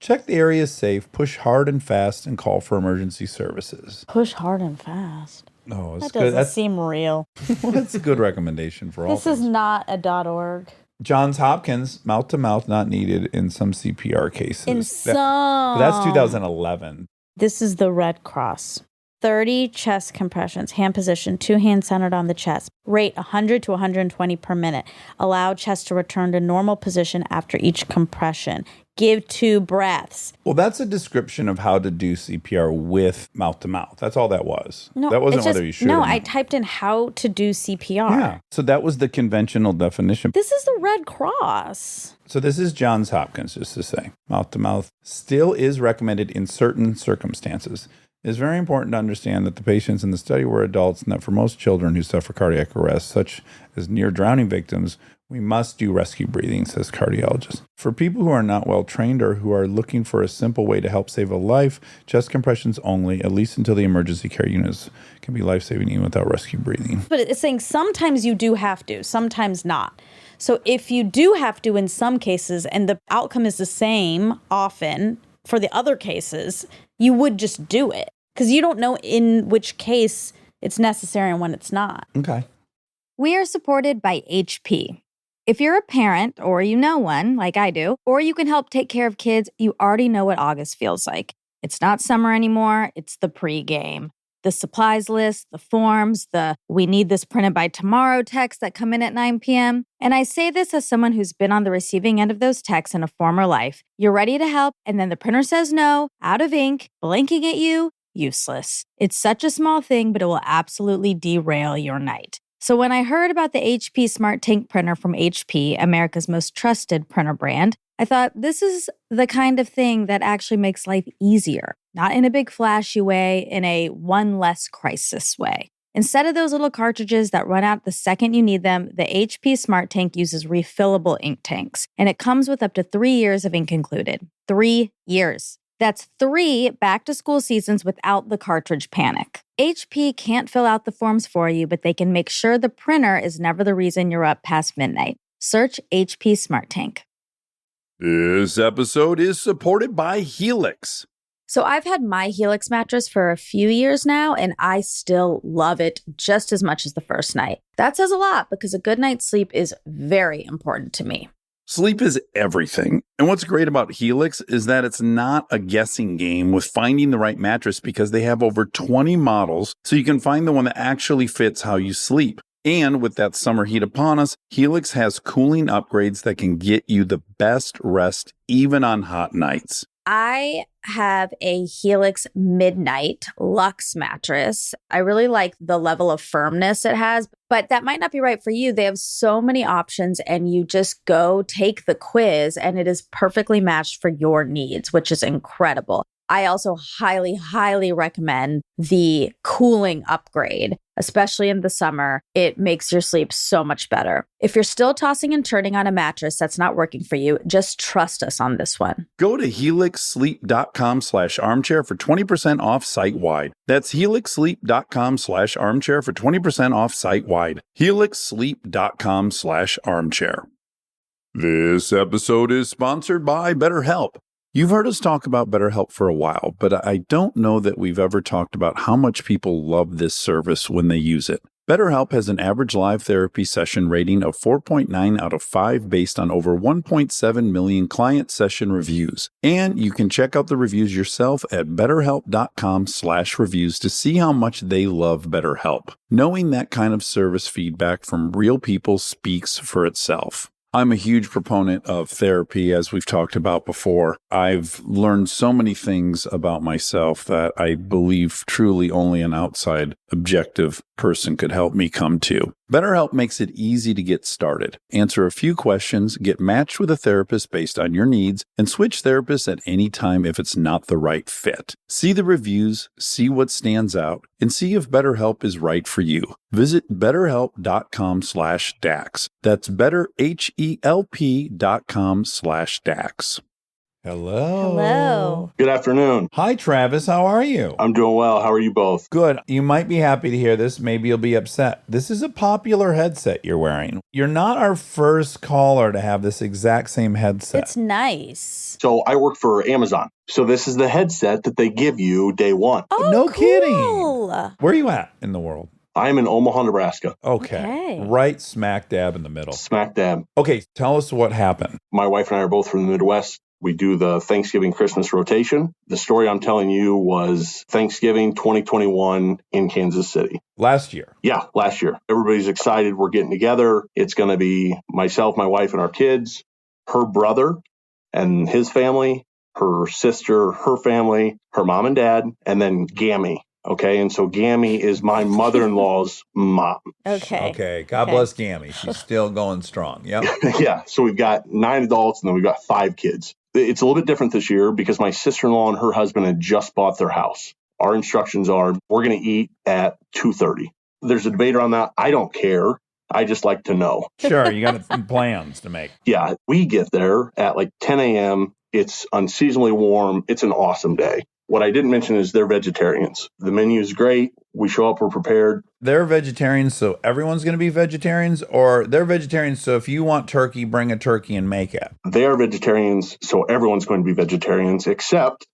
check the area is safe, push hard and fast, and call for emergency services. Push hard and fast. Oh, That good. doesn't seem real. That's a good recommendation for all This is things. not a .org. Johns Hopkins, mouth-to-mouth not needed in some CPR cases. In some. But that's 2011. This is the Red Cross. 30 chest compressions, hand position, 2 hands centered on the chest. Rate 100 to 120 per minute. Allow chest to return to normal position after each compression. Give 2 breaths. Well, that's a description of how to do CPR with mouth-to-mouth. That's all that was. No, that wasn't it's whether just- you should. No, or I not. typed in how to do CPR. Yeah. So that was the conventional definition. This is the Red Cross. So this is Johns Hopkins, just to say. Mouth-to-mouth still is recommended in certain circumstances. It is very important to understand that the patients in the study were adults and that for most children who suffer cardiac arrest, such as near drowning victims, we must do rescue breathing, says cardiologist. For people who are not well trained or who are looking for a simple way to help save a life, chest compressions only, at least until the emergency care units can be life-saving even without rescue breathing. But it's saying sometimes you do have to, sometimes not. So if you do have to in some cases and the outcome is the same often for the other cases, you would just do it because you don't know in which case it's necessary and when it's not. Okay. We are supported by HP. If you're a parent or you know one, like I do, or you can help take care of kids, you already know what August feels like. It's not summer anymore, it's the pregame. The supplies list, the forms, the "we need this printed by tomorrow" texts that come in at 9 p.m. And I say this as someone who's been on the receiving end of those texts in a former life. You're ready to help, and then the printer says no, out of ink, blinking at you, useless. It's such a small thing, but it will absolutely derail your night. So when I heard about the HP Smart Tank printer from HP, America's most trusted printer brand, I thought this is the kind of thing that actually makes life easier, not in a big flashy way, in a one less crisis way. Instead of those little cartridges that run out the second you need them, the HP Smart Tank uses refillable ink tanks, and it comes with up to 3 years of ink included. 3 years. That's 3 back-to-school seasons without the cartridge panic. HP can't fill out the forms for you, but they can make sure the printer is never the reason you're up past midnight. Search HP Smart Tank. This episode is supported by Helix. So I've had my Helix mattress for a few years now, and I still love it just as much as the first night. That says a lot because a good night's sleep is very important to me. Sleep is everything. And what's great about Helix is that it's not a guessing game with finding the right mattress because they have over 20 models, so you can find the one that actually fits how you sleep. And with that summer heat upon us, Helix has cooling upgrades that can get you the best rest even on hot nights. I have a Helix Midnight Luxe mattress. I really like the level of firmness it has, but that might not be right for you. They have so many options, and you just go take the quiz, and it is perfectly matched for your needs, which is incredible. I also highly, highly recommend the cooling upgrade, especially in the summer. It makes your sleep so much better. If you're still tossing and turning on a mattress that's not working for you, just trust us on this one. Go to helixsleep.com/armchair for 20% off site-wide. That's helixsleep.com/armchair for 20% off site-wide. helixsleep.com/armchair. This episode is sponsored by BetterHelp. You've heard us talk about BetterHelp for a while, but I don't know that we've ever talked about how much people love this service when they use it. BetterHelp has an average live therapy session rating of 4.9 out of 5 based on over 1.7 million client session reviews. And you can check out the reviews yourself at betterhelp.com/reviews to see how much they love BetterHelp. Knowing that kind of service feedback from real people speaks for itself. I'm a huge proponent of therapy, as we've talked about before. I've learned so many things about myself that I believe truly only an outside, objective person could help me come to. BetterHelp makes it easy to get started. Answer a few questions, get matched with a therapist based on your needs, and switch therapists at any time if it's not the right fit. See the reviews, see what stands out, and see if BetterHelp is right for you. Visit betterhelp.com/Dax. That's betterhelp.com/Dax. Hello. Hello. Good afternoon. Hi, Travis. How are you? I'm doing well. How are you both? Good. You might be happy to hear this. Maybe you'll be upset. This is a popular headset you're wearing. You're not our first caller to have this exact same headset. It's nice. So I work for Amazon. So this is the headset that they give you day one. Oh, No cool. kidding. Where are you at in the world? I'm in Omaha, Nebraska. Okay. Right smack dab in the middle. Smack dab. Okay, tell us what happened. My wife and I are both from the Midwest. We do the Thanksgiving Christmas rotation. The story I'm telling you was Thanksgiving 2021 in Kansas City. Last year. Yeah, last year. Everybody's excited. We're getting together. It's going to be myself, my wife, and our kids, her brother and his family, her sister, her family, her mom and dad, and then Gammy. Okay, and so Gammy is my mother-in-law's mom. Okay. God bless Gammy. She's still going strong. Yep. Yeah, so we've got 9 adults and then we've got 5 kids. It's a little bit different this year because my sister-in-law and her husband had just bought their house. Our instructions are we're going to eat at 2:30. There's a debate around that. I don't care. I just like to know. Sure, you got plans to make. Yeah, we get there at like 10 a.m. It's unseasonably warm. It's an awesome day. What I didn't mention is they're vegetarians. The menu is great. We show up, we're prepared. They're vegetarians, so everyone's going to be vegetarians, or they're vegetarians, so if you want turkey, bring a turkey and make it. They are vegetarians, so everyone's going to be vegetarians, except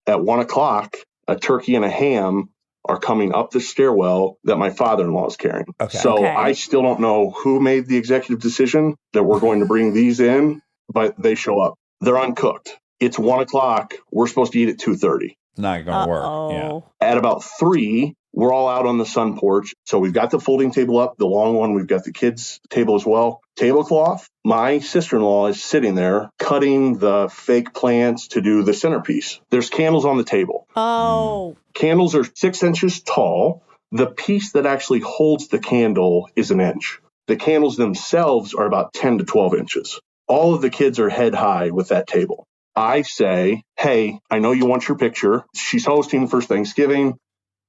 at 1 o'clock, a turkey and a ham are coming up the stairwell that my father-in-law is carrying. So I still don't know who made the executive decision that we're going to bring these in, but they show up. They're uncooked. It's 1 o'clock. We're supposed to eat at 2:30. It's not going to work. Yeah. At about 3, we're all out on the sun porch. So we've got the folding table up, the long one. We've got the kids' table as well. Tablecloth. My sister-in-law is sitting there cutting the fake plants to do the centerpiece. There's candles on the table. Oh. Candles are 6 inches tall. The piece that actually holds the candle is 1 inch. The candles themselves are about 10 to 12 inches. All of the kids are head high with that table. I say, hey, I know you want your picture. She's hosting for Thanksgiving,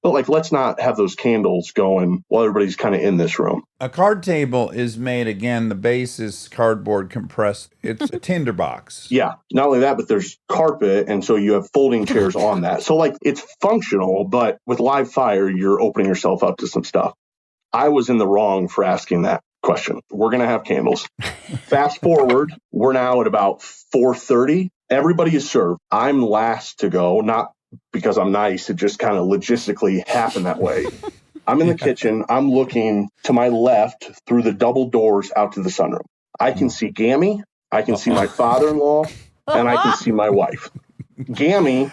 but let's not have those candles going while everybody's kind of in this room. A card table is made, again, the base is cardboard compressed. It's a tinderbox. Yeah. Not only that, but there's carpet. And so you have folding chairs on that. So it's functional, but with live fire, you're opening yourself up to some stuff. I was in the wrong for asking that question. We're going to have candles. Fast forward, we're now at about 4:30. Everybody is served. I'm last to go, not because I'm nice. It just kind of logistically happened that way. I'm in the kitchen. I'm looking to my left through the double doors out to the sunroom. I can see Gammy. I can see my father-in-law, and I can see my wife. Gammy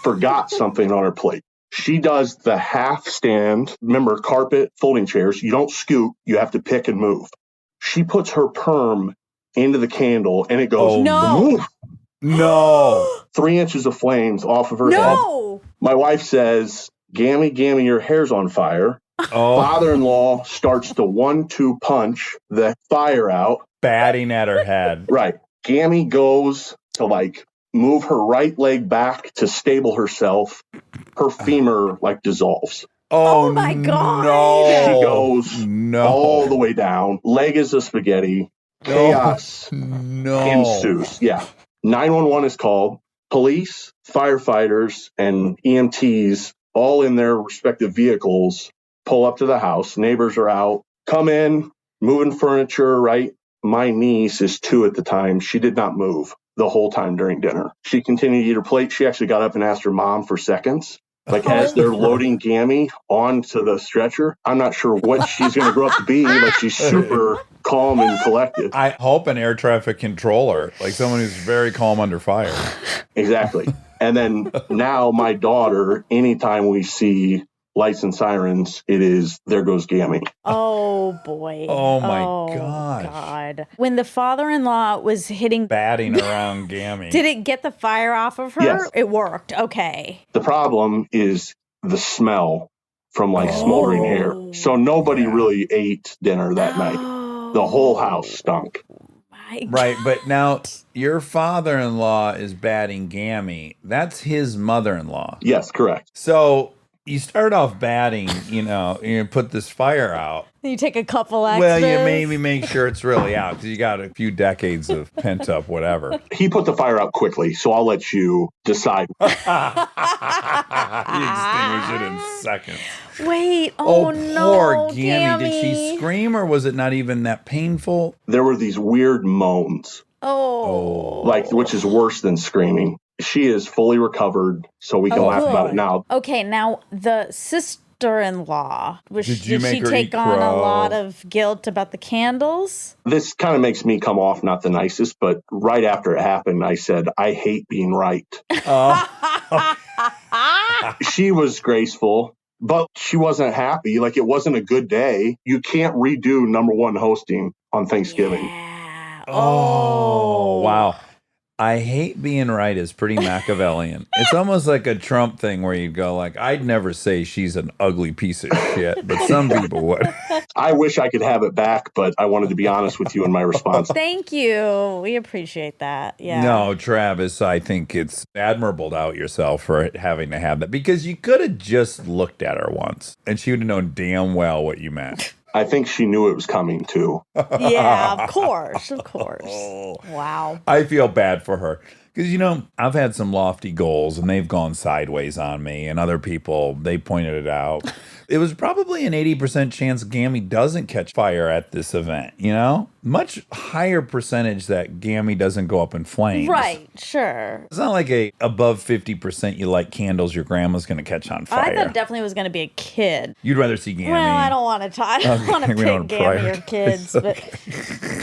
forgot something on her plate. She does the half stand. Remember, carpet, folding chairs. You don't scoot. You have to pick and move. She puts her perm into the candle, and it goes, No. 3 inches of flames off of her head. My wife says, Gammy, your hair's on fire. Father-in-law starts to 1-2 punch the fire out. Batting at her head. Right. Gammy goes to move her right leg back to stable herself. Her femur dissolves. Oh my God. No. She goes all the way down. Leg is a spaghetti. Chaos ensues. Yeah. 911 is called. Police, firefighters, and EMTs, all in their respective vehicles, pull up to the house. Neighbors are out. Come in, moving furniture, right? My niece is 2 at the time. She did not move the whole time during dinner. She continued to eat her plate. She actually got up and asked her mom for seconds. As they're loading Gammy onto the stretcher, I'm not sure what she's going to grow up to be, but she's super calm and collected. I hope an air traffic controller, someone who's very calm under fire. Exactly. And then now my daughter, anytime we see lights and sirens, it is, there goes Gammy. Oh, boy. Oh, my gosh. God. When the father-in-law was batting around Gammy. Did it get the fire off of her? Yes. It worked. Okay. The problem is the smell from smoldering hair. So nobody really ate dinner that night. The whole house stunk. Right, but now your father-in-law is batting Gammy. That's his mother-in-law. Yes, correct. So you start off batting, you put this fire out. You take a couple extras. Well, you maybe make sure it's really out because you got a few decades of pent up whatever. He put the fire out quickly, so I'll let you decide. You extinguish it in seconds. Wait, oh no. Poor Gammy. Did she scream or was it not even that painful? There were these weird moans, Oh. which is worse than screaming. She is fully recovered, so we can laugh about it now. Okay, now the sister-in-law, Did you did make she her take eat on a crow? lot of guilt about the candles? This kind of makes me come off not the nicest, but right after it happened, I said, I hate being right. She was graceful, but she wasn't happy. Like, it wasn't a good day. You can't redo number one hosting on Thanksgiving. Yeah. Oh, wow. I hate being right is pretty Machiavellian. It's almost like a Trump thing where you go like, I'd never say she's an ugly piece of shit, but some people would. I wish I could have it back, but I wanted to be honest with you in my response. Thank you. We appreciate that. Yeah. No, Travis, I think it's admirable to out yourself for having to have that because you could have just looked at her once and she would have known damn well what you meant. I think she knew it was coming, too. Yeah, of course. Of course. Wow. I feel bad for her. Because, I've had some lofty goals and they've gone sideways on me and other people, they pointed it out. It was probably an 80% chance Gammy doesn't catch fire at this event, Much higher percentage that Gammy doesn't go up in flames. Right, sure. It's not like a above 50% you light candles your grandma's going to catch on fire. I thought it definitely was going to be a kid. You'd rather see Gammy. Well, I don't want to talk. I don't want to we don't pick Gammy or prioritize. kids, but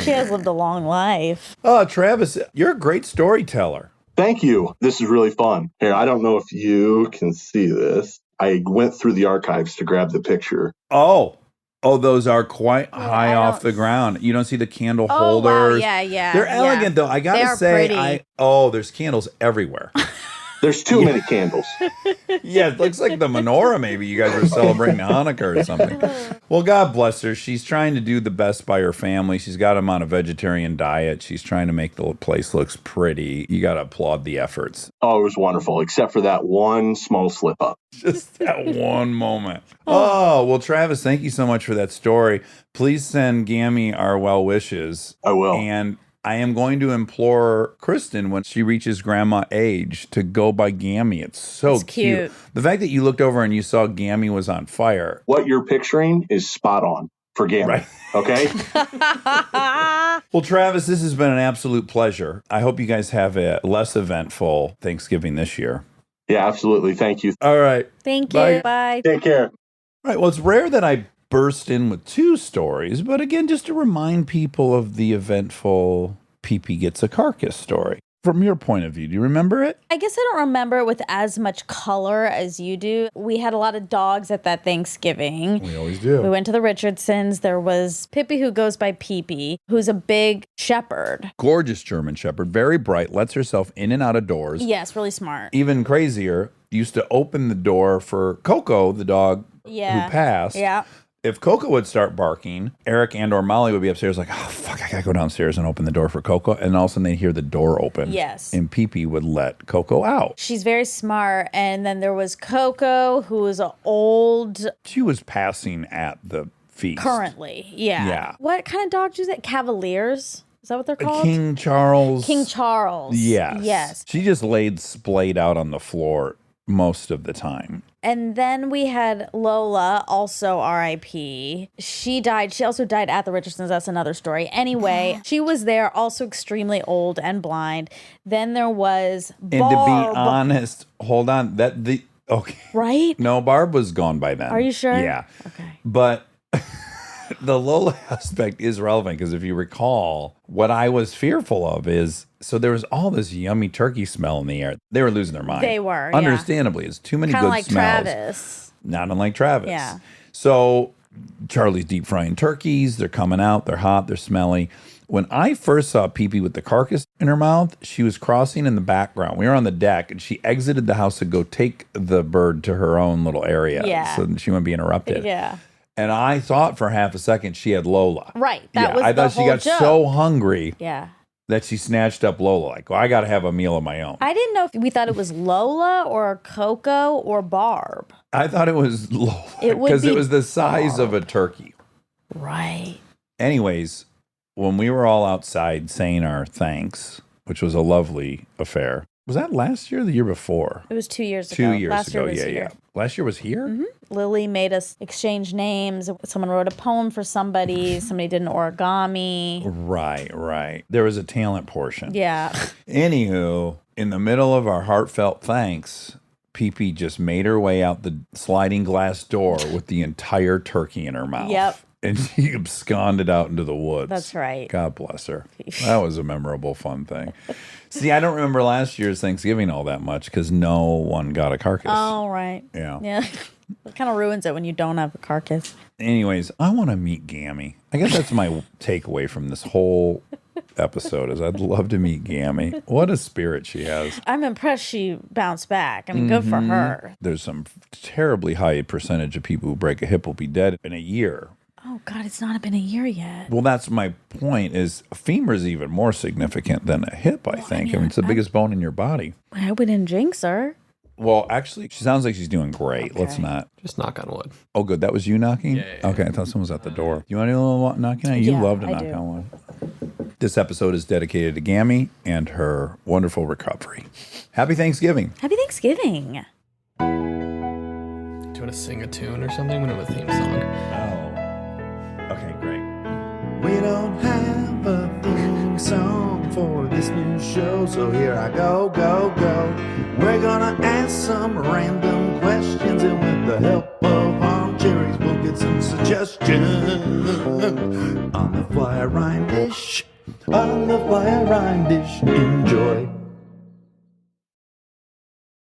she has lived a long life. Oh, Travis, you're a great storyteller. Thank you. This is really fun. Here, I don't know if you can see this. I went through the archives to grab the picture. Oh, those are quite high off the ground. You don't see the candle Oh, holders. wow. Yeah. They're elegant, though. I gotta say, pretty. there's candles everywhere. There's too many candles. Yeah, it looks like the menorah. Maybe you guys are celebrating Hanukkah or something. Well, God bless her. She's trying to do the best by her family. She's got them on a vegetarian diet. She's trying to make the place looks pretty. You got to applaud the efforts. Oh, it was wonderful, except for that one small slip up. Just that one moment. Oh, well, Travis, thank you so much for that story. Please send Gammy our well wishes. I will. And I am going to implore Kristen when she reaches grandma age to go by Gammy. It's so cute. The fact that you looked over and you saw Gammy was on fire. What you're picturing is spot on for Gammy. Right. Okay? Well, Travis, this has been an absolute pleasure. I hope you guys have a less eventful Thanksgiving this year. Yeah, absolutely. Thank you. All right. Thank you. Bye. Bye. Take care. All right. Well, it's rare that I burst in with two stories, but again, just to remind people of the eventful Pee-Pee Gets a Carcass story. From your point of view, do you remember it? I guess I don't remember it with as much color as you do. We had a lot of dogs at that Thanksgiving. We always do. We went to the Richardsons. There was Pippi, who goes by Pee-Pee, who's a big shepherd. Gorgeous German shepherd, very bright, lets herself in and out of doors. Yes, really smart. Even crazier, used to open the door for Coco, the dog who passed. Yeah. If Coco would start barking, Eric and or Molly would be upstairs like, oh, fuck, I gotta go downstairs and open the door for Coco. And all of a sudden they'd hear the door open. Yes. And Pee-Pee would let Coco out. She's very smart. And then there was Coco, who was an old... She was passing at the feast. Currently, yeah. Yeah. What kind of dogs do that? Cavaliers? Is that what they're called? King Charles. King Charles. Yes. Yes. She just laid splayed out on the floor most of the time. And then we had Lola, also R.I.P. She died. She also died at the Richardsons. That's another story. Anyway, she was there, also extremely old and blind. Then there was Barb. And to be honest, hold on. Okay. Right? No, Barb was gone by then. Are you sure? Yeah. Okay. But the Lola aspect is relevant because if you recall, what I was fearful of is, so there was all this yummy turkey smell in the air. They were losing their mind. They were, Understandably. It's too many Kind of good like smells. Travis. Not unlike Travis. Yeah. So Charlie's deep frying turkeys. They're coming out. They're hot. They're smelly. When I first saw Pee-Pee with the carcass in her mouth, she was crossing in the background. We were on the deck, and she exited the house to go take the bird to her own little area. Yeah. So that she wouldn't be interrupted. Yeah. And I thought for half a second she had Lola. Right. That was I the thought she whole got joke. so hungry Yeah. that she snatched up Lola. Like, well, I got to have a meal of my own. I didn't know if we thought it was Lola or Coco or Barb. I thought it was Lola It would because be it was the size of a turkey. Right. Anyways, when we were all outside saying our thanks, which was a lovely affair. Was that last year or the year before? It was 2 years ago. 2 years Last ago, year was yeah, here. yeah. Last year was here? Mm-hmm. Lily made us exchange names. Someone wrote a poem for somebody. Somebody did an origami. Right. There was a talent portion. Yeah. Anywho, in the middle of our heartfelt thanks, Pee-Pee just made her way out the sliding glass door with the entire turkey in her mouth. Yep. And she absconded out into the woods. That's right. God bless her. That was a memorable, fun thing. See, I don't remember last year's Thanksgiving all that much because no one got a carcass. Oh, right. Yeah. It kind of ruins it when you don't have a carcass. Anyways, I want to meet Gammy. I guess that's my takeaway from this whole episode is I'd love to meet Gammy. What a spirit she has. I'm impressed she bounced back. I mean, good for her. There's some terribly high percentage of people who break a hip will be dead in a year. Oh, God, it's not been a year yet. Well, that's my point is a femur is even more significant than a hip, I think. I mean, it's the biggest bone in your body. I wouldn't jinx her. Well, actually, she sounds like she's doing great. Okay. Let's not. Just knock on wood. Oh, good. That was you knocking? Yeah. Okay, I thought someone was at the door. You want to do a little knocking on? You Yeah, love to I knock do. on wood. This episode is dedicated to Gammy and her wonderful recovery. Happy Thanksgiving. Happy Thanksgiving. Do you want to sing a tune or something? We don't have a theme song. Oh. Okay, great. We don't have a theme song for this new show, so here I go. We're gonna ask some random questions, and with the help of Armcherries, we'll get some suggestions. On the fly rhyme dish, enjoy.